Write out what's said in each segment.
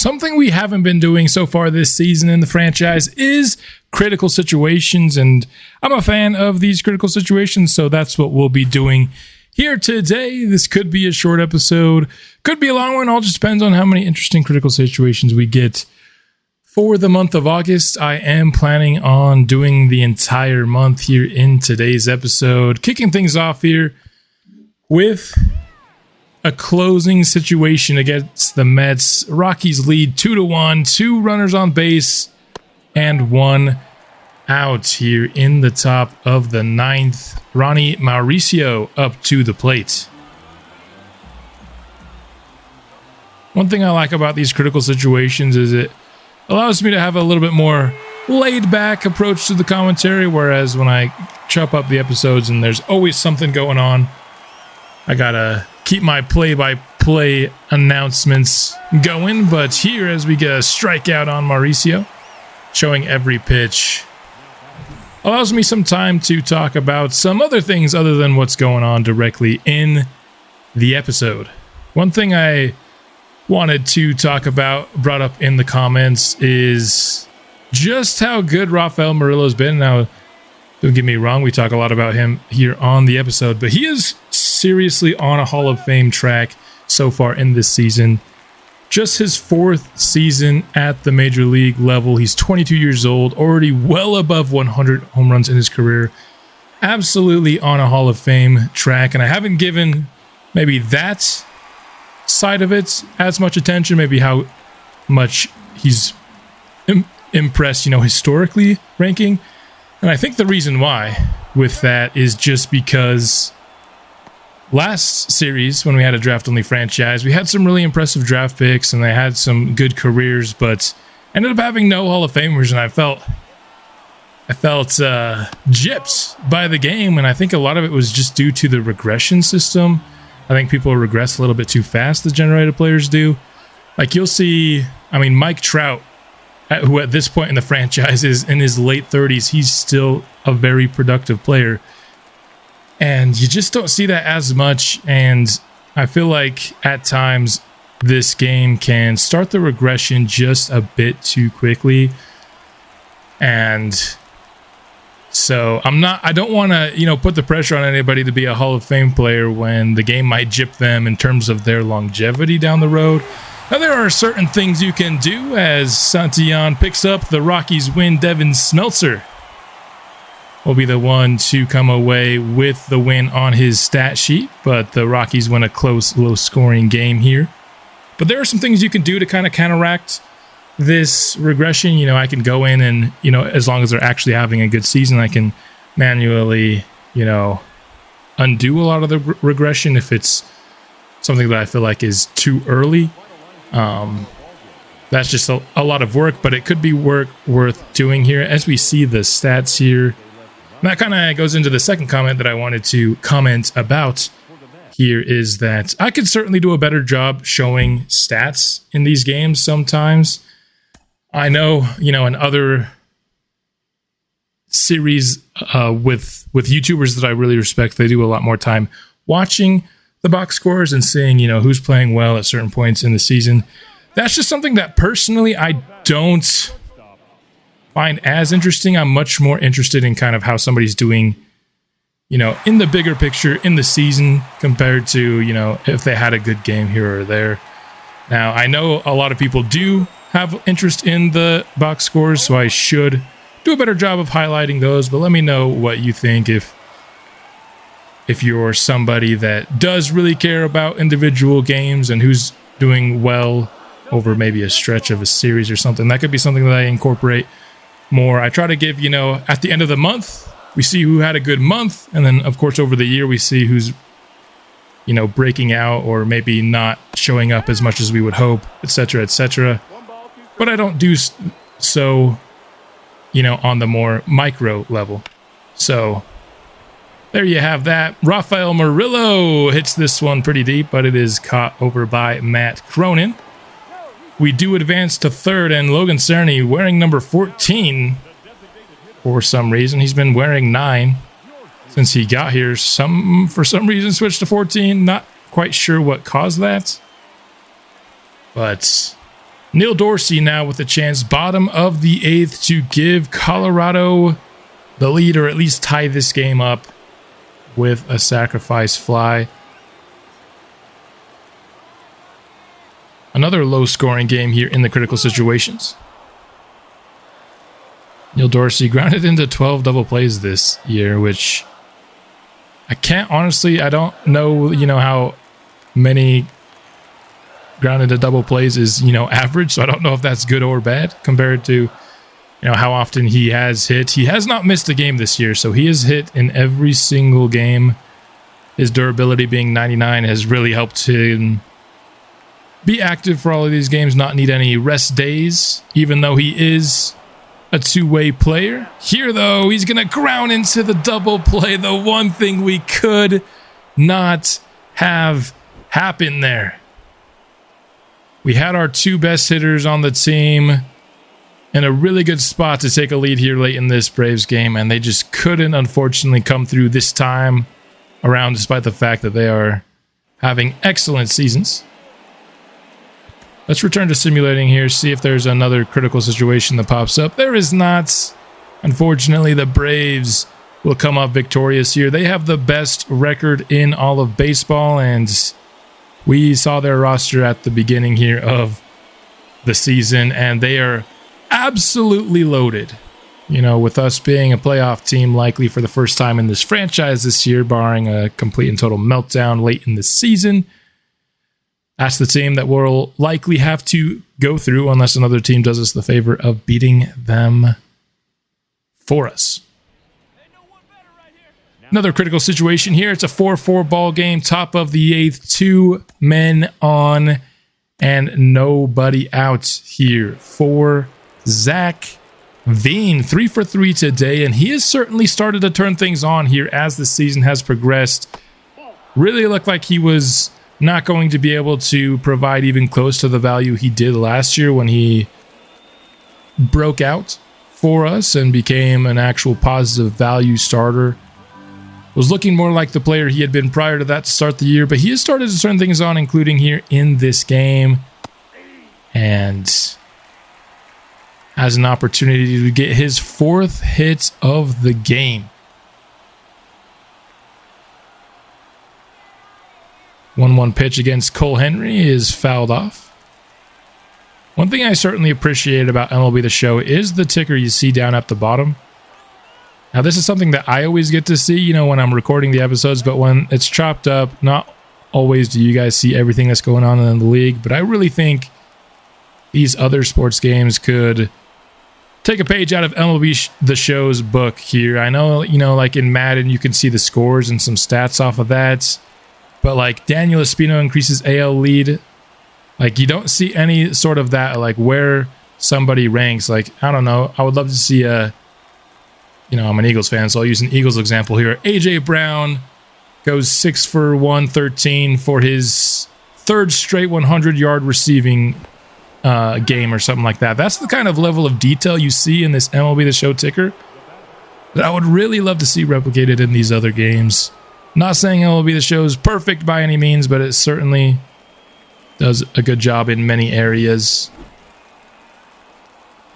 something we haven't been doing so far this season in the franchise is critical situations, and I'm a fan of these critical situations, so that's what we'll be doing here today. This could be a short episode, could be a long one, all just depends on how many interesting critical situations we get for the month of August. I am planning on doing the entire month here in today's episode, kicking things off here with a closing situation against the Mets. Rockies lead 2-1, 2 runners on base, and 1 out here in the top of the 9th. Ronnie Mauricio up to the plate. One thing I like about these critical situations is it allows me to have a little bit more laid-back approach to the commentary, whereas when I chop up the episodes and there's always something going on, I gotta keep my play-by-play announcements going. But here, as we get a strikeout on Mauricio, showing every pitch, allows me some time to talk about some other things other than what's going on directly in the episode. One thing I wanted to talk about, brought up in the comments, is just how good Rafael Murillo's been. Now, don't get me wrong, we talk a lot about him here on the episode, but he is seriously on a Hall of Fame track so far in this season. Just his 4th season at the major league level. He's 22 years old, already well above 100 home runs in his career. Absolutely on a Hall of Fame track, and I haven't given maybe that side of it as much attention, maybe how much he's impressed, historically ranking. And I think the reason why with that is just because last series, when we had a draft-only franchise, we had some really impressive draft picks and they had some good careers, but ended up having no Hall of Famers, and I felt gypped by the game, and I think a lot of it was just due to the regression system. I think people regress a little bit too fast, the generated players do. Like you'll see, Mike Trout, who at this point in the franchise is in his late 30s, he's still a very productive player. And you just don't see that as much, and I feel like at times this game can start the regression just a bit too quickly. And so I don't want to, put the pressure on anybody to be a Hall of Fame player when the game might gyp them in terms of their longevity down the road. Now, there are certain things you can do, as Santillan picks up the Rockies win. Devin Smeltzer will be the one to come away with the win on his stat sheet, but the Rockies win a close, low-scoring game here. But there are some things you can do to kind of counteract this regression. I can go in and, as long as they're actually having a good season, I can manually, undo a lot of the regression if it's something that I feel like is too early. That's just a lot of work, but it could be work worth doing here. As we see the stats here, and that kind of goes into the second comment that I wanted to comment about here, is that I could certainly do a better job showing stats in these games sometimes. I know, in other series with YouTubers that I really respect, they do a lot more time watching the box scores and seeing, who's playing well at certain points in the season. That's just something that personally I don't find as interesting. I'm much more interested in kind of how somebody's doing, in the bigger picture in the season compared to, if they had a good game here or there. Now, I know a lot of people do have interest in the box scores, so I should do a better job of highlighting those, but let me know what you think if you're somebody that does really care about individual games and who's doing well over maybe a stretch of a series or something. That could be something that I incorporate more. I try to give, at the end of the month, we see who had a good month, and then of course over the year we see who's breaking out or maybe not showing up as much as we would hope, etc., etc. But I don't do so, on the more micro level. So there you have that. Rafael Murillo hits this one pretty deep, but it is caught over by Matt Cronin. We do advance to third, and Logan Cerny wearing number 14 for some reason. He's been wearing 9 since he got here. For some reason switched to 14. Not quite sure what caused that. But Neil Dorsey now with a chance, bottom of the 8th, to give Colorado the lead, or at least tie this game up with a sacrifice fly. Another low-scoring game here in the critical situations. Neil Dorsey grounded into 12 double plays this year, which I can't honestly, I don't know, how many grounded to double plays is, average. So I don't know if that's good or bad compared to, how often he has hit. He has not missed a game this year, so he has hit in every single game. His durability being 99 has really helped him be active for all of these games, not need any rest days, even though he is a two-way player. Here, though, he's going to ground into the double play, the one thing we could not have happen there. We had our two best hitters on the team in a really good spot to take a lead here late in this Braves game, and they just couldn't, unfortunately, come through this time around, despite the fact that they are having excellent seasons. Let's return to simulating here, see if there's another critical situation that pops up. There is not. Unfortunately, the Braves will come up victorious here. They have the best record in all of baseball, and we saw their roster at the beginning here of the season, and they are absolutely loaded. With us being a playoff team likely for the first time in this franchise this year, barring a complete and total meltdown late in the season. That's the team that we'll likely have to go through unless another team does us the favor of beating them for us. Another critical situation here. It's a 4-4 ball game, top of the 8th, 2 men on and nobody out here for Zach Veen. 3 for 3 today, and he has certainly started to turn things on here as the season has progressed. Really looked like he was not going to be able to provide even close to the value he did last year when he broke out for us and became an actual positive value starter. Was looking more like the player he had been prior to that to start the year, but he has started to turn things on, including here in this game, and has an opportunity to get his 4th hit of the game. 1-1 pitch against Cole Henry is fouled off. One thing I certainly appreciate about MLB The Show is the ticker you see down at the bottom. Now, this is something that I always get to see, when I'm recording the episodes, but when it's chopped up, not always do you guys see everything that's going on in the league. But I really think these other sports games could take a page out of MLB The Show's book here. I know, like in Madden, you can see the scores and some stats off of that. But like Daniel Espino increases AL lead. Like you don't see any sort of that, like where somebody ranks. Like, I don't know. I would love to see I'm an Eagles fan, so I'll use an Eagles example here. AJ Brown goes 6 for 113 for his 3rd straight 100-yard receiving game or something like that. That's the kind of level of detail you see in this MLB The Show ticker that I would really love to see replicated in these other games. Not saying MLB The Show is perfect by any means, but it certainly does a good job in many areas.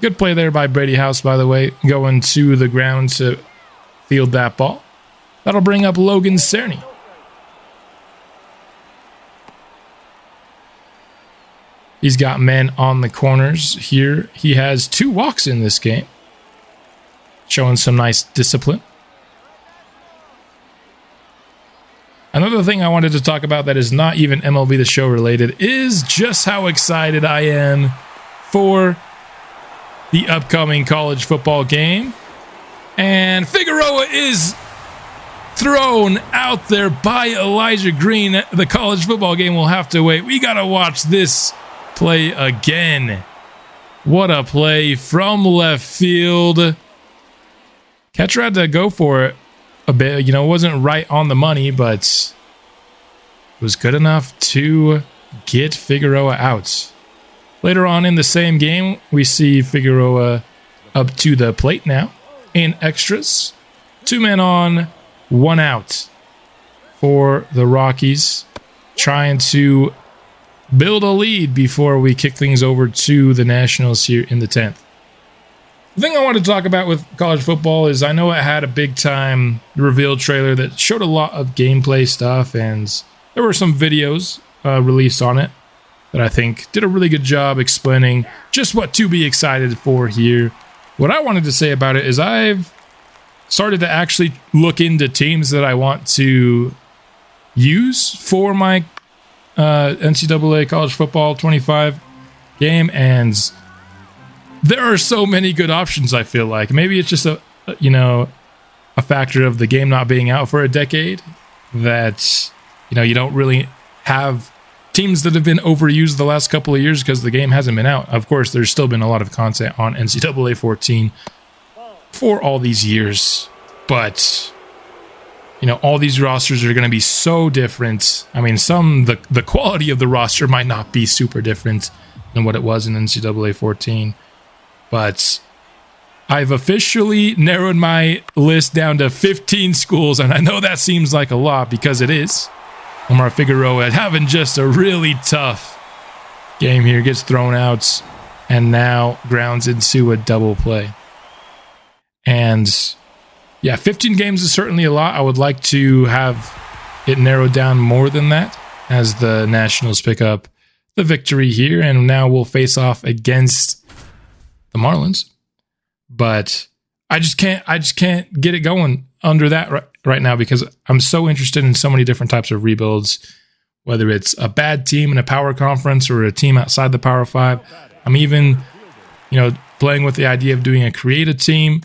Good play there by Brady House, by the way, going to the ground to field that ball. That'll bring up Logan Cerny. He's got men on the corners here. He has 2 walks in this game, showing some nice discipline. Another thing I wanted to talk about that is not even MLB The Show related is just how excited I am for the upcoming college football game. And Figueroa is thrown out there by Elijah Green. The college football game will have to wait. We got to watch this play again. What a play from left field. Catcher had to go for it a bit. It wasn't right on the money, but it was good enough to get Figueroa out. Later on in the same game, we see Figueroa up to the plate now in extras. 2 men on, 1 out for the Rockies, trying to build a lead before we kick things over to the Nationals here in the 10th. The thing I want to talk about with college football is I know it had a big time reveal trailer that showed a lot of gameplay stuff, and there were some videos released on it that I think did a really good job explaining just what to be excited for here. What I wanted to say about it is I've started to actually look into teams that I want to use for my NCAA College Football 25 game, and there are so many good options. I feel like maybe it's just a factor of the game not being out for a decade, that you don't really have teams that have been overused the last couple of years because the game hasn't been out. Of course, there's still been a lot of content on NCAA 14 for all these years, but all these rosters are going to be so different. I mean, the quality of the roster might not be super different than what it was in NCAA 14. But I've officially narrowed my list down to 15 schools, and I know that seems like a lot because it is. Omar Figueroa having just a really tough game here, gets thrown out, and now grounds into a double play. And yeah, 15 games is certainly a lot. I would like to have it narrowed down more than that as the Nationals pick up the victory here, and now we'll face off against the Marlins. But I just can't get it going under that right now because I'm so interested in so many different types of rebuilds, whether it's a bad team in a power conference or a team outside the Power 5. I'm even, playing with the idea of doing a creative team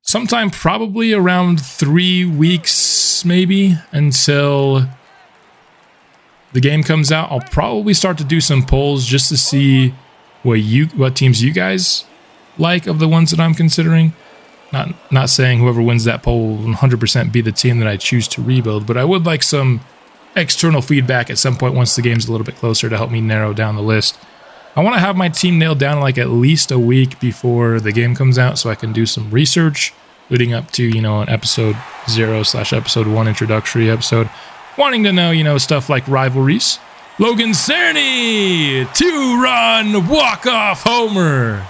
sometime probably around 3 weeks, maybe until the game comes out. I'll probably start to do some polls just to see what teams you guys like of the ones that I'm considering. Not saying whoever wins that poll will 100% be the team that I choose to rebuild, but I would like some external feedback at some point once the game's a little bit closer to help me narrow down the list. I want to have my team nailed down like at least a week before the game comes out so I can do some research leading up to, an episode 0/episode 1 introductory episode, wanting to know, stuff like rivalries. Logan Cerny, 2-run walk-off homer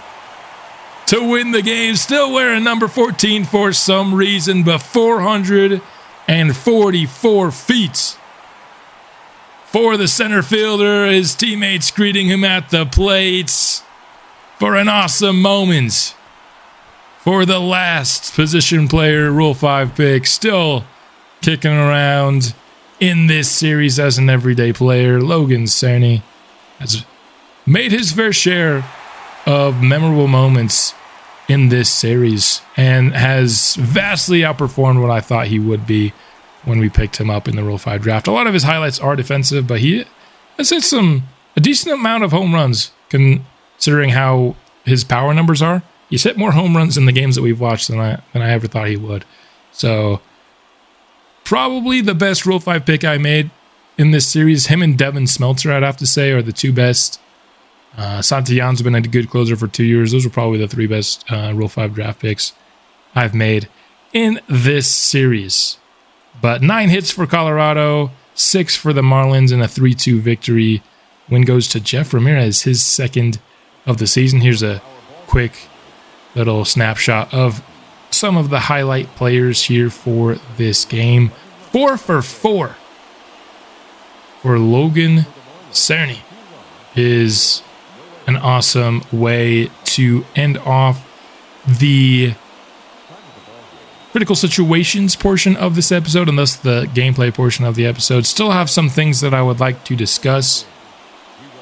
to win the game, still wearing number 14 for some reason, but 444 feet for the center fielder. His teammates greeting him at the plate for an awesome moment for the last position player, Rule 5 pick, still kicking around in this series as an everyday player. Logan Cerny has made his fair share of memorable moments in this series and has vastly outperformed what I thought he would be when we picked him up in the Rule 5 draft. A lot of his highlights are defensive, but he has hit a decent amount of home runs considering how his power numbers are. He's hit more home runs in the games that we've watched than I ever thought he would. So probably the best Rule 5 pick I made in this series. Him and Devin Smeltzer, I'd have to say, are the two best. Santillan's been a good closer for 2 years. Those are probably the three best Rule 5 draft picks I've made in this series. But 9 hits for Colorado, 6 for the Marlins, and a 3-2 victory. Win goes to Jeff Ramirez, his second of the season. Here's a quick little snapshot of some of the highlight players here for this game. 4 for 4 for Logan Cerny is an awesome way to end off the critical situations portion of this episode, and thus the gameplay portion of the episode. Still have some things that I would like to discuss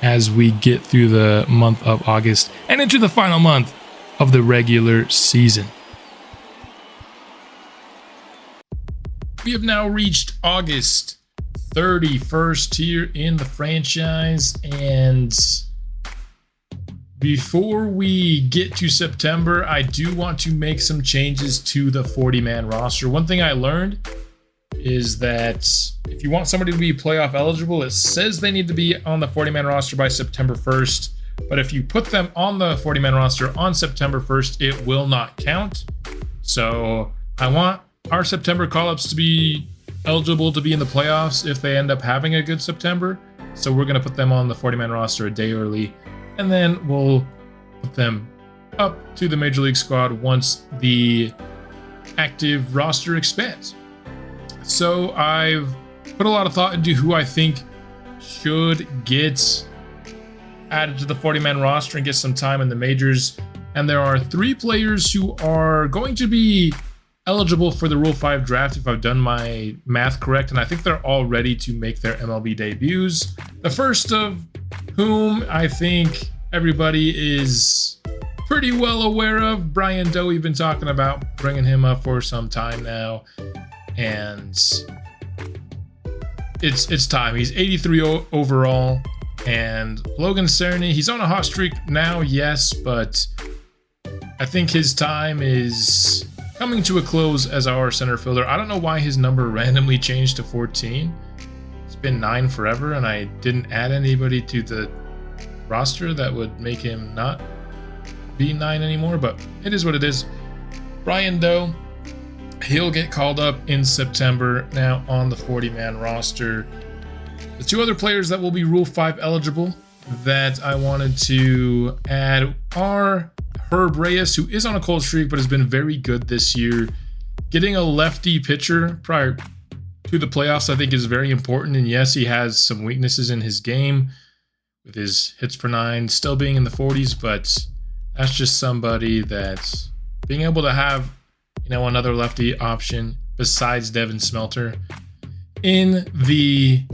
as we get through the month of August and into the final month of the regular season. We have now reached August 31st here in the franchise, and before we get to September, I do want to make some changes to the 40-man roster. One thing I learned is that if you want somebody to be playoff eligible, it says they need to be on the 40-man roster by September 1st. But if you put them on the 40-man roster on September 1st, it will not count. So I want our September call-ups to be eligible to be in the playoffs if they end up having a good September. So we're going to put them on the 40-man roster a day early, and then we'll put them up to the Major League squad once the active roster expands. So I've put a lot of thought into who I think should get added to the 40-man roster and get some time in the majors. And there are 3 players who are going to be eligible for the Rule 5 draft if I've done my math correct, and I think they're all ready to make their MLB debuts. The first of whom I think everybody is pretty well aware of, Brian Doe. We've been talking about bringing him up for some time now, and it's time. He's 83 overall, and Logan Cerny, he's on a hot streak now, yes, but I think his time is coming to a close as our center fielder. I don't know why his number randomly changed to 14. It's been 9 forever, and I didn't add anybody to the roster that would make him not be 9 anymore, but it is what it is. Brian Doe, he'll get called up in September now on the 40-man roster. The 2 other players that will be Rule 5 eligible that I wanted to add are Herb Reyes, who is on a cold streak but has been very good this year. Getting a lefty pitcher prior to the playoffs I think is very important, and yes, he has some weaknesses in his game with his hits per 9 still being in the 40s, but that's just somebody that being able to have, another lefty option besides Devin Smelter in the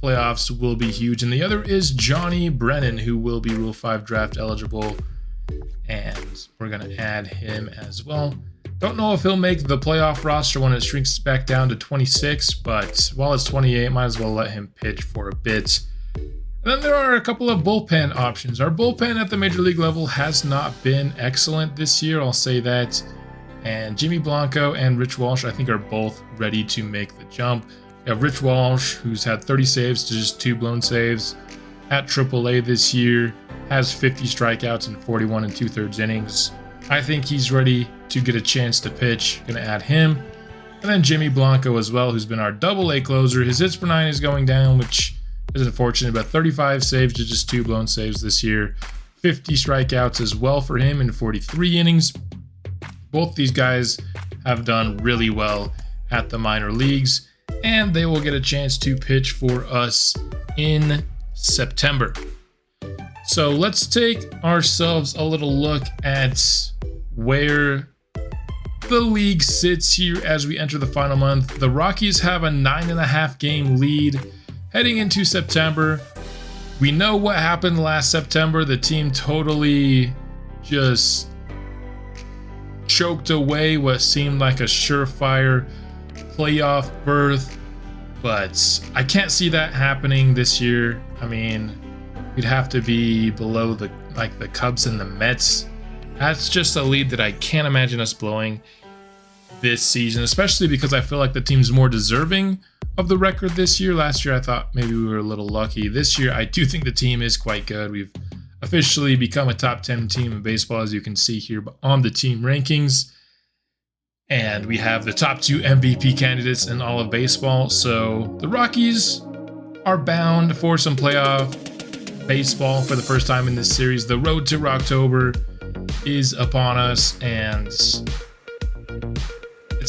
playoffs will be huge. And the other is Johnny Brennan, who will be Rule 5 draft eligible, and we're going to add him as well. Don't know if he'll make the playoff roster when it shrinks back down to 26, but while it's 28, might as well let him pitch for a bit. And then there are a couple of bullpen options. Our bullpen at the Major League level has not been excellent this year, I'll say that. And Jimmy Blanco and Rich Walsh, I think, are both ready to make the jump. You have Rich Walsh, who's had 30 saves to just 2 blown saves at AAA this year, has 50 strikeouts in 41 2/3 innings. I think he's ready to get a chance to pitch. Gonna add him. And then Jimmy Blanco as well, who's been our AA closer. His hits per 9 is going down, which is unfortunate, but 35 saves to just 2 blown saves this year. 50 strikeouts as well for him in 43 innings. Both these guys have done really well at the minor leagues, and they will get a chance to pitch for us in September. So let's take ourselves a little look at where the league sits here as we enter the final month. The Rockies have a 9.5 game lead heading into September. We know what happened last September. The team totally just choked away what seemed like a surefire playoff berth, but I can't see that happening this year. I mean, we'd have to be below the Cubs and the Mets. That's just a lead that I can't imagine us blowing this season, especially because I feel like the team's more deserving of the record this year. Last year I thought maybe we were a little lucky. This year I do think the team is quite good. We've officially become a top 10 team in baseball, as you can see here on the team rankings. And we have the top 2 MVP candidates in all of baseball. So the Rockies are bound for some playoff baseball for the first time in this series. The road to October is upon us, and it's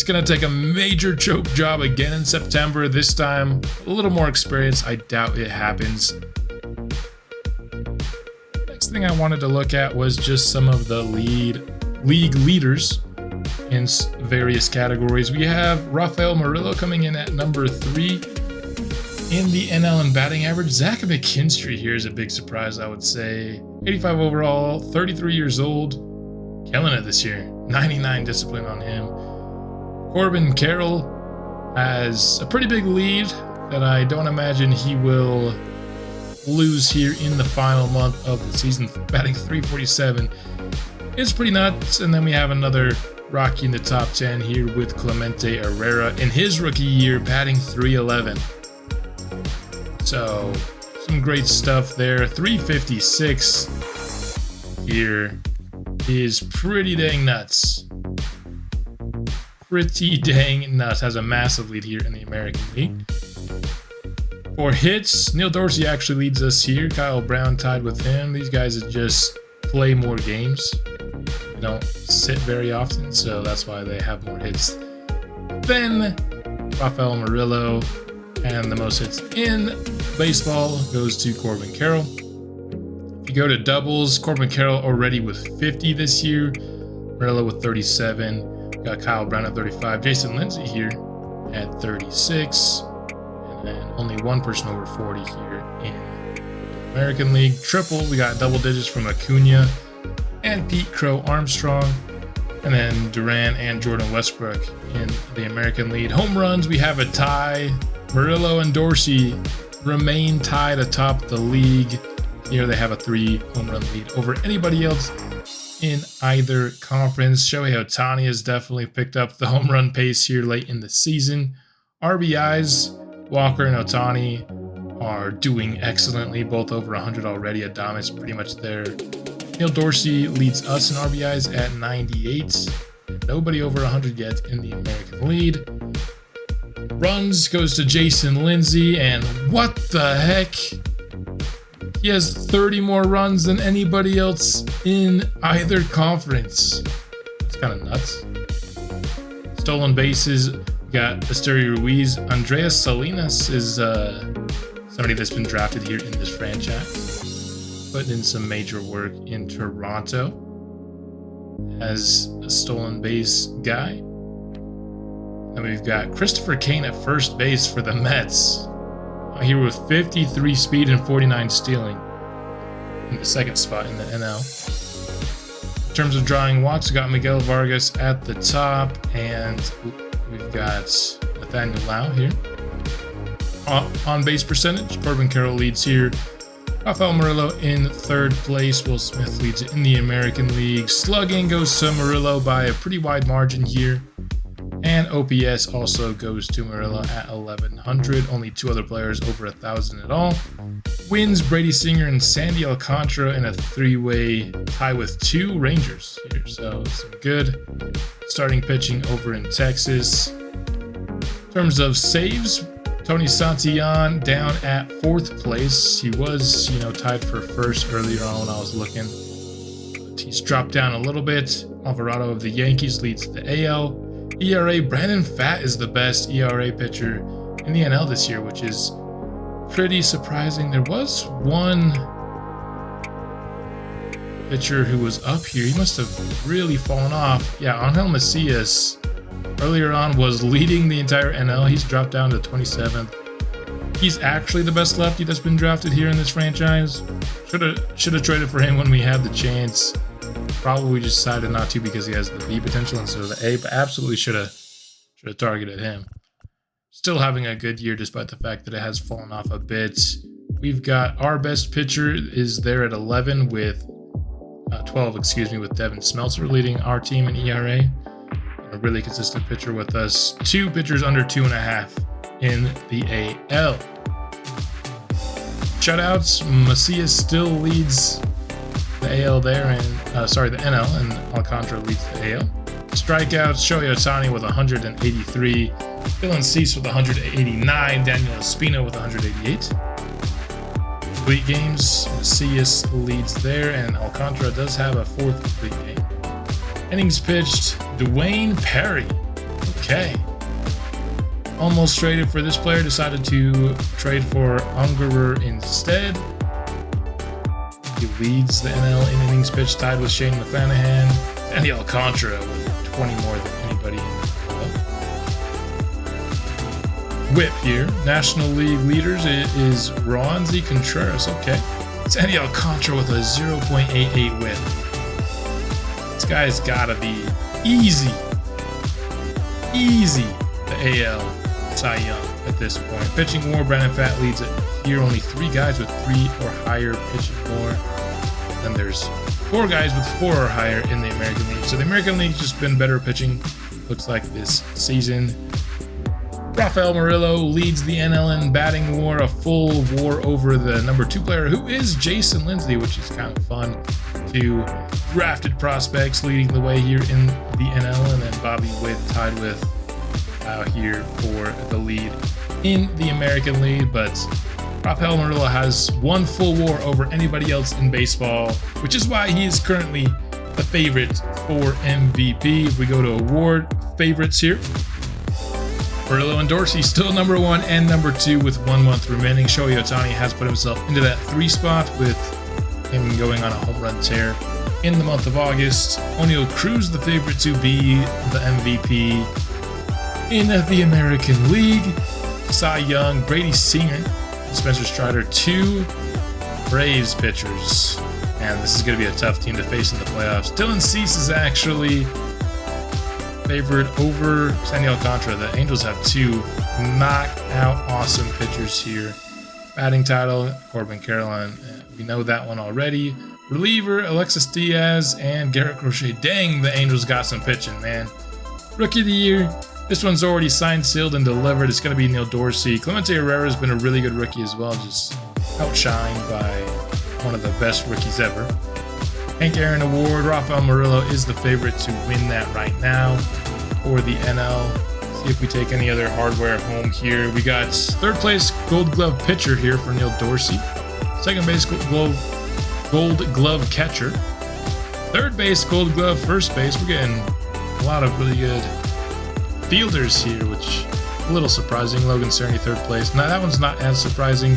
going to take a major choke job again in September. This time, a little more experience. I doubt it happens. Next thing I wanted to look at was just some of the league leaders in various categories. We have Rafael Murillo coming in at number 3 in the NL in batting average. Zach McKinstry here is a big surprise, I would say. 85 overall, 33 years old, killing it this year. 99 discipline on him. Corbin Carroll has a pretty big lead that I don't imagine he will lose here in the final month of the season. Batting 347 is pretty nuts. And then we have another Rocky in the top 10 here with Clemente Herrera in his rookie year, batting 311. So some great stuff there. 356 here is pretty dang nuts. Pretty dang nuts. Has a massive lead here in the American League. For hits, Neil Dorsey actually leads us here. Kyle Brown tied with him. These guys just play more games. They don't sit very often, so that's why they have more hits than Rafael Murillo. And the most hits in baseball goes to Corbin Carroll. If you go to doubles, Corbin Carroll already with 50 this year. Murillo with 37. We got Kyle Brown at 35. Jason Lindsay here at 36. And then only one person over 40 here in the American League. Triple, we got double digits from Acuna and Pete Crow Armstrong. And then Duran and Jordan Westbrook in the American League. Home runs, we have a tie. Murillo and Dorsey remain tied atop the league. Here they have a 3 home run lead over anybody else in either conference. Shohei Ohtani has definitely picked up the home run pace here late in the season. RBIs, Walker and Ohtani are doing excellently, both over 100 already. Adames pretty much there. Neil Dorsey leads us in RBIs at 98. Nobody over 100 yet in the American League. Runs goes to Jason Lindsay, and what the heck? He has 30 more runs than anybody else in either conference. It's kind of nuts. Stolen bases, we got Asterio Ruiz. Andreas Salinas is somebody that's been drafted here in this franchise. Putting in some major work in Toronto as a stolen base guy. And we've got Christopher Kane at first base for the Mets. Here with 53 speed and 49 stealing in the second spot in the NL. In terms of drawing walks, we got Miguel Vargas at the top, and we've got Nathaniel Lau here. On base percentage, Corbin Carroll leads here. Rafael Murillo in third place. Will Smith leads it in the American League. Slugging goes to Murillo by a pretty wide margin here. And OPS also goes to Murillo at 1,100. Only 2 other players over 1,000 at all. Wins, Brady Singer and Sandy Alcantara in a 3-way tie with 2 Rangers here. So some good starting pitching over in Texas. In terms of saves, Tony Santillan down at 4th place. He was, tied for first earlier on when I was looking. But he's dropped down a little bit. Alvarado of the Yankees leads the AL. ERA, Brandon Pfaadt is the best ERA pitcher in the NL this year, which is pretty surprising. There was one pitcher who was up here. He must have really fallen off. Yeah, Angel Macias earlier on was leading the entire NL. He's dropped down to 27th. He's actually the best lefty that's been drafted here in this franchise. Should have traded for him when we had the chance. Probably just decided not to because he has the B potential instead of the A, but absolutely should have targeted him. Still having a good year despite the fact that it has fallen off a bit. We've got our best pitcher is there at 11 with 12, with Devin Smeltzer leading our team in ERA. A really consistent pitcher with us. 2 pitchers under 2.5 in the AL. Shutouts, Macias still leads the AL there, and the NL, and Alcantara leads the AL. Strikeouts, Shohei Ohtani with 183, Dylan Cease with 189, Daniel Espino with 188. Complete games, Macias leads there, and Alcantara does have a 4th complete game. Innings pitched, Dwayne Perry. Okay. Almost traded for this player, decided to trade for Ungerer instead. He leads the NL in innings pitched, tied with Shane McClanahan and the Alcantara with 20 more than anybody in the Whip here. National League leaders is Ronzi Contreras. Okay. Sandy Alcantara with a 0.88 whip. This guy's gotta be easy the AL Cy Young at this point. Pitching war, Brandon Pfaadt leads it here. Only 3 guys with 3 or higher pitching war. Then there's 4 guys with 4 or higher in the American League. So the American League's just been better pitching, looks like, this season. Rafael Murillo leads the NL in batting war, a full war over the number 2 player, who is Jason Lindsay, which is kind of fun. 2 drafted prospects leading the way here in the NL, and then Bobby Witt tied with here for the lead in the American League, but Rafael Murillo has one full WAR over anybody else in baseball, which is why he is currently the favorite for MVP. If we go to award favorites here, Murillo and Dorsey still number 1 and number 2 with 1 month remaining. Shohei Ohtani has put himself into that 3 spot with him going on a home run tear in the month of August. O'Neal Cruz the favorite to be the MVP in the American League. Cy Young, Brady Singer, Spencer Strider, 2 Braves pitchers. And this is going to be a tough team to face in the playoffs. Dylan Cease is actually favored over Sandy Alcantara. The Angels have 2 knockout awesome pitchers here. Batting title, Corbin Carroll. We know that one already. Reliever, Alexis Diaz and Garrett Crochet. Dang, the Angels got some pitching, man. Rookie of the Year. This one's already signed, sealed, and delivered. It's going to be Neil Dorsey. Clemente Herrera has been a really good rookie as well, just outshined by one of the best rookies ever. Hank Aaron Award. Rafael Murillo is the favorite to win that right now for the NL. See if we take any other hardware home here. We got 3rd place Gold Glove pitcher here for Neil Dorsey. 2nd base Gold Glove catcher. 3rd base Gold Glove first base. We're getting a lot of really good fielders here, which is a little surprising. Logan Cerny 3rd place. Now that one's not as surprising.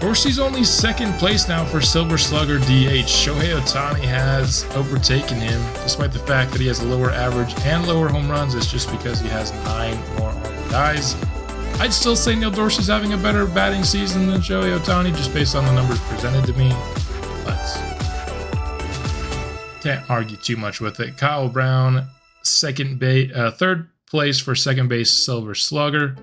Dorsey's only 2nd place now for Silver Slugger DH. Shohei Ohtani has overtaken him, despite the fact that he has a lower average and lower home runs. It's just because he has 9 more RBIs. I'd still say Neil Dorsey's having a better batting season than Shohei Ohtani, just based on the numbers presented to me. But can't argue too much with it. Kyle Brown, 3rd place for 2nd base Silver Slugger.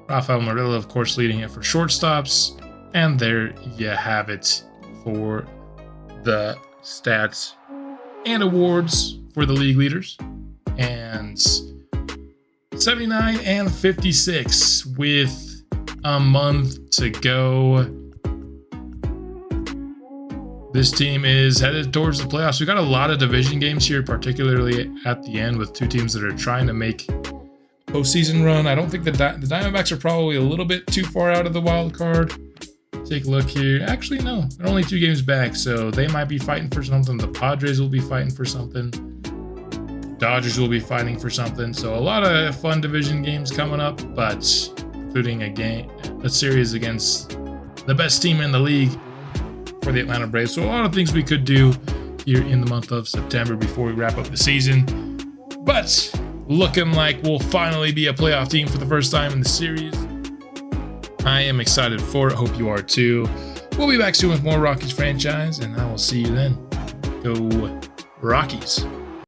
Rafael Murillo, of course, leading it for shortstops. And there you have it for the stats and awards for the league leaders. And 79 and 56 with a month to go. This team is headed towards the playoffs. We got a lot of division games here, particularly at the end, with 2 teams that are trying to make postseason run. I don't think the Diamondbacks are probably a little bit too far out of the wild card. Take a look here. Actually, no, they're only 2 games back, so they might be fighting for something. The Padres will be fighting for something. Dodgers will be fighting for something. So a lot of fun division games coming up, but including a series against the best team in the league for the Atlanta Braves. So a lot of things we could do here in the month of September before we wrap up the season. But looking like we'll finally be a playoff team for the first time in the series. I am excited for it. Hope you are too. We'll be back soon with more Rockies franchise, and I will see you then. Go Rockies.